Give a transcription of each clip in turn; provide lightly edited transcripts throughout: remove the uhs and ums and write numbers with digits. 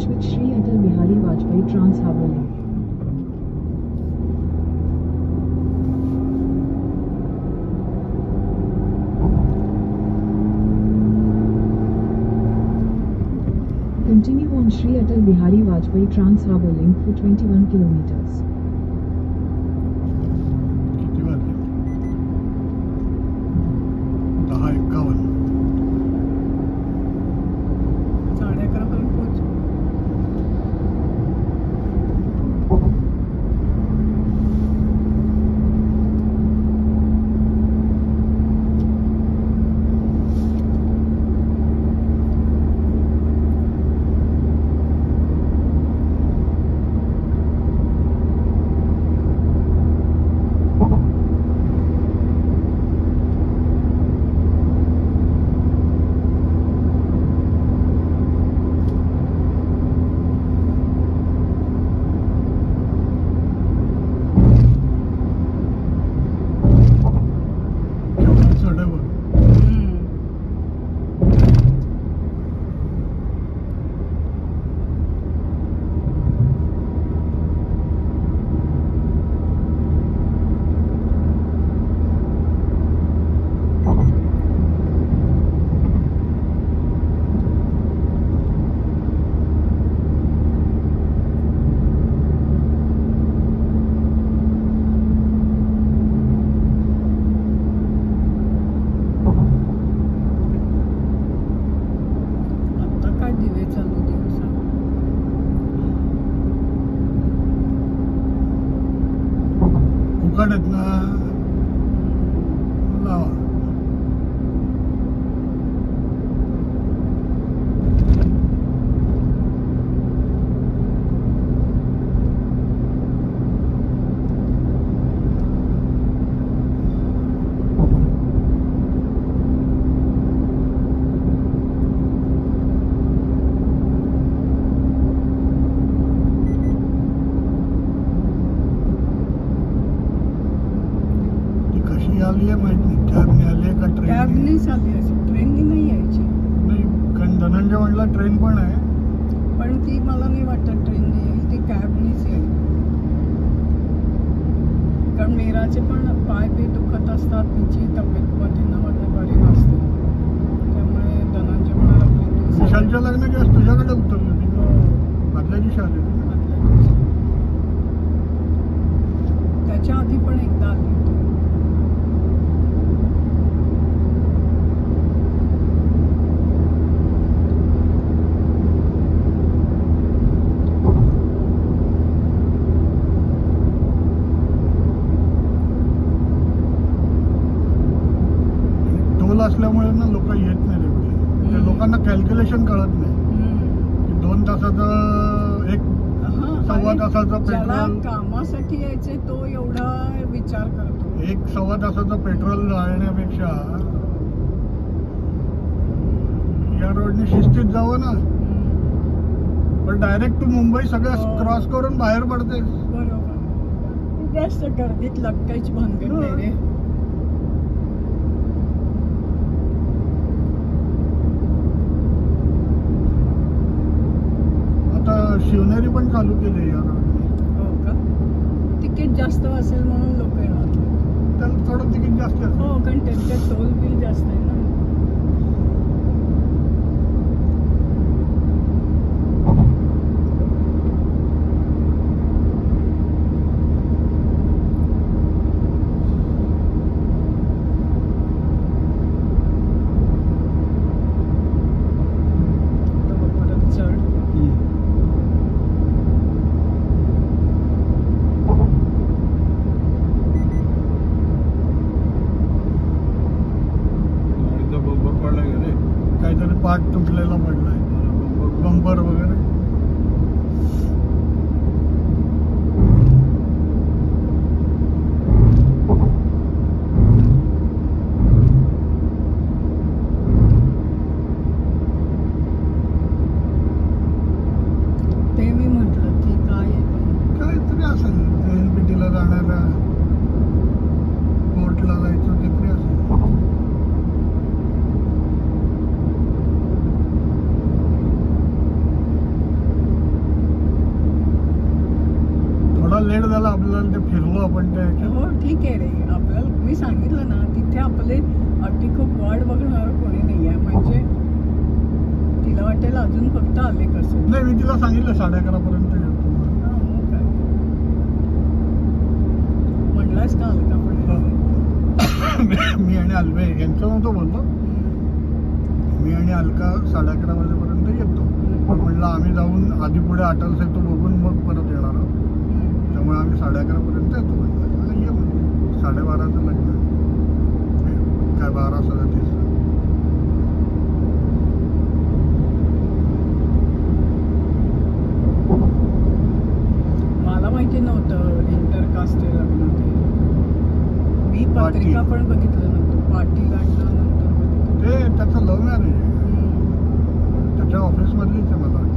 Switch with Sri Atal Bihari Vajpayee Trans Harbour Link. Continue on Sri Atal Bihari Vajpayee Trans Harbour Link for 21 kilometers. किती वाजले? 10:51. 11:30 पर्यंत पोहोचू. उकाडत ना लावा. आली आहे माहित नाही. कॅबने आली आहे का ट्रेन? कॅबनीच आली अशी, ट्रेननी नाही यायची. नाही, कारण धनंजय म्हणला ट्रेन पण आहे, पण ती मला नाही वाटत ट्रेननी येईल, ती कॅबनीच येईल. कारण मीराचे पण पाय बी दुखत असतात, तिची तब्येत पतीनं बरी नसते, त्यामुळे धनंजय म्हणाला विशालच्या लग्नाची आज तुझ्याकडे उतरली ती आदल्या दिवशी आली होती ना? आदल्या दिवशी. त्याच्या आधी पण एकदा आली होती. असल्यामुळे ना लोक येत नाही रे. लोकांना कॅल्क्युलेशन कळत नाही की 2 तासाचं 1-1.25 तासाचं पेट्रोल कामासाठी यायचे, तो एवढा विचार करतो. 1-1.25 तासाचं पेट्रोल जाळण्यापेक्षा या रोडने शिस्तीत जावं ना. पण डायरेक्ट तू मुंबई सगळं क्रॉस करून बाहेर पडते. बरोबर, जास्त गर्दीत लटकायची भानगड नाही रे. शिवनेरी पण चालू केले या रोडने. हो का? तिकीट जास्त असेल म्हणून लोक येणार. त्याला थोडं तिकीट जास्त असेल. हो, कारण त्यांचे टोल बिल जास्त आहे ना. पार्ट तुटलेला पडलाय, बंपर वगैरे. ते मी म्हटलं की काहीतरी असेल, NPT ला जाणारा, कोर्टला जायचं काहीतरी असेल. सांगितलं ना तिथे आपले अगदी खूप वाट बघणार कोणी नाही आहे. म्हणजे तिला वाटेल अजून फक्त आले कसं. नाही, मी तिला सांगितलं 11:30 पर्यंत येतो. मग काय म्हणलास का आलं का पण मी आणि अलवे यांचं नव्हतं बोललो. मी आणि अलका 11:30 वाजेपर्यंत येतो. पण म्हणलं आम्ही जाऊन आधी पुढे अटल सेतू बघून मग परत येणार आहोत. त्यामुळे आम्ही 11:30 पर्यंत येतो. म्हणलं ये म्हणजे 12:30चं लग्न काय 12:37. मला माहिती नव्हतं इंटरकास्ट आहे लग्न ते. मी पत्रिका पण बघितलं नव्हतं. पाटील नंतर बघितलं. ते त्याचं लव्ह मॅरेज आहे. त्याच्या ऑफिसमधलीच आहे मला वाटतं.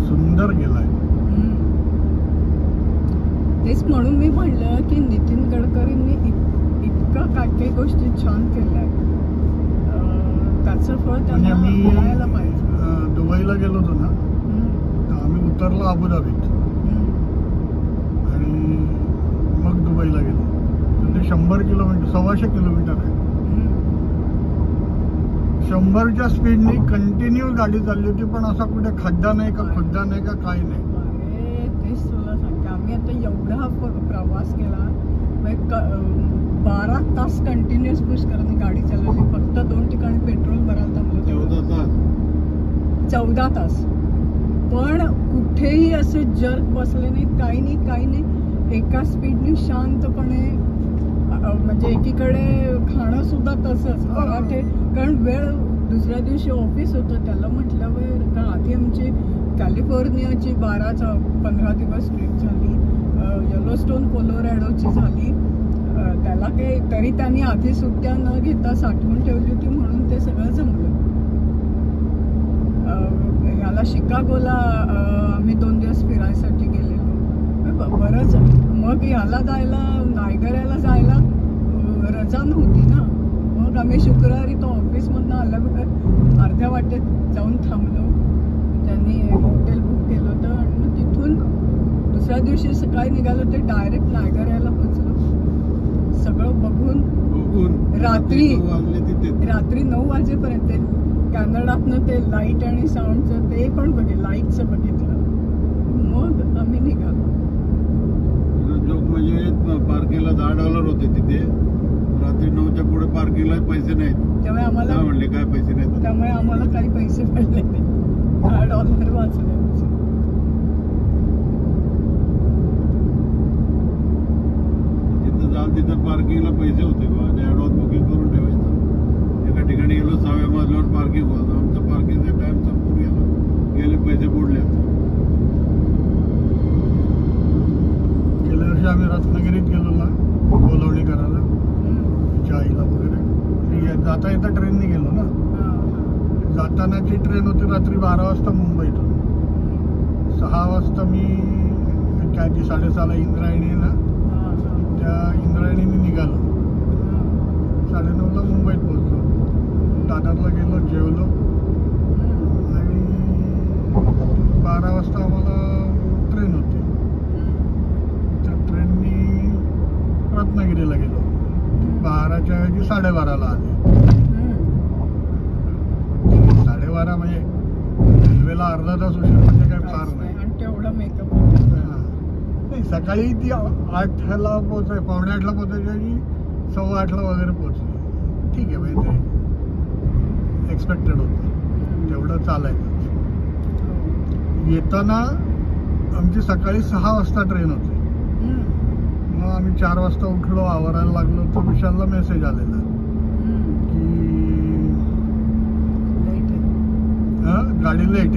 सुंदर गेलाय. तेच म्हणून मी म्हणलं की नितीन गडकरींनी इतकं काय काही गोष्टी छान केल्या. त्याचं फळ म्हणजे त्यांना मी मिळायला पाहिजे. दुबईला गेलो होतो ना, तर आम्ही उतरलो अबुधाबीत आणि मग दुबईला गेलो. तर ते 100 किलोमीटर 125 किलोमीटर आहे. 100च्या स्पीडने कंटिन्यू गाडी चालली होती. पण असा कुठे खड्डा नाही का खुड्डा नाही का काही नाही. अरे तेच तुला सांगते. आम्ही आता एवढा प्रवास केला. 12 तास कंटिन्युअस पुष्करांनी गाडी चालवली. फक्त 2 ठिकाणी पेट्रोल भरायला थांबलो. 14 तास. पण कुठेही असे जर्क बसले नाही, काही नाही. एका स्पीडने शांतपणे. म्हणजे एकीकडे खाणं सुद्धा तसंच पराठे. कारण वेळ दुसऱ्या दिवशी ऑफिस होतं. त्याला म्हटल्यावर कारण आधी आमची कॅलिफोर्नियाची 15 दिवस ट्रिप झाली. येलोस्टोन कोलोरॅडोची झाली. त्याला काही तरी त्यांनी आधी सुट्ट्या न घेता साठवून ठेवली होती म्हणून ते सगळं जमलं. याला शिकागोला आम्ही 2 दिवस फिरायसाठी गेलेलो. बरंच. मग याला जायला नायगऱ्याला जायला रजा नव्हती ना. मग आम्ही शुक्रवारी तो ऑफिसमधनं आल्यावर अर्ध्या वाटेत जाऊन थांबलो. त्यांनी हॉटेल बुक केलं होतं आणि मग तिथून दुसऱ्या दिवशी सकाळी निघालो. ते डायरेक्ट नायगऱ्याला पोचलो. सगळं बघून रात्री 9 वाजेपर्यंत कॅनडातनं ते लाईट आणि साऊंडचं ते पण लाईटचं बघितलं. मग आम्ही निघालो. म्हणजे पार्किंगला $10 होते तिथे. रात्री 9च्या पुढे पार्किंगला पैसे नाहीत. त्यामुळे आम्हाला म्हणले काय पैसे नाहीत. त्यामुळे आम्हाला काही पैसे पडले नाही. $10 वाचले. तिथं जाल तिथं पार्किंगला पैसे होते बा. आणि ॲडव्हान्स बुकिंग करून ठेवायचं. एका ठिकाणी गेलो 6व्या मजल्यावर पार्किंग होतं. आमचं पार्किंगचा टाइम संपून गेले पैसे बुडले. गेल्या वर्षी आम्ही रत्नागिरीत गेलो ना बोलवणी करायला तिच्या आईला वगैरे. जाता येता ट्रेनने गेलो ना. जातानाची ट्रेन होती रात्री 12 वाजता मुंबईतून. 6 वाजता मी काय ती 6:30ला इंद्रायणी ना, त्या इंद्रायणीने निघालो. 9:30ला मुंबईत पोहोचलो. दादरला गेलो, जेवलो आणि 12 वाजता आम्हाला ट्रेन होती. त्या ट्रेननी रत्नागिरीला गेलो. 12च्या ऐवजी 12:30ला आले. 12:30 म्हणजे रेल्वेला अर्धा तास उशीर म्हणजे काय फार नाही. आणि तेवढा मेकअप. नाही, सकाळी ती 8ला पोहोचाय 7:45ला पोहोचायची आणि 8:15ला वगैरे पोहोचली. ठीक आहे म्हणजे ते एक्सपेक्टेड होतं. तेवढं चालायचं. येताना आमची सकाळी 6 वाजता ट्रेन होती. मग आम्ही 4 वाजता उठलो, आवरायला लागलो. तर विशालला मेसेज आलेला की गाडी लेट आहे.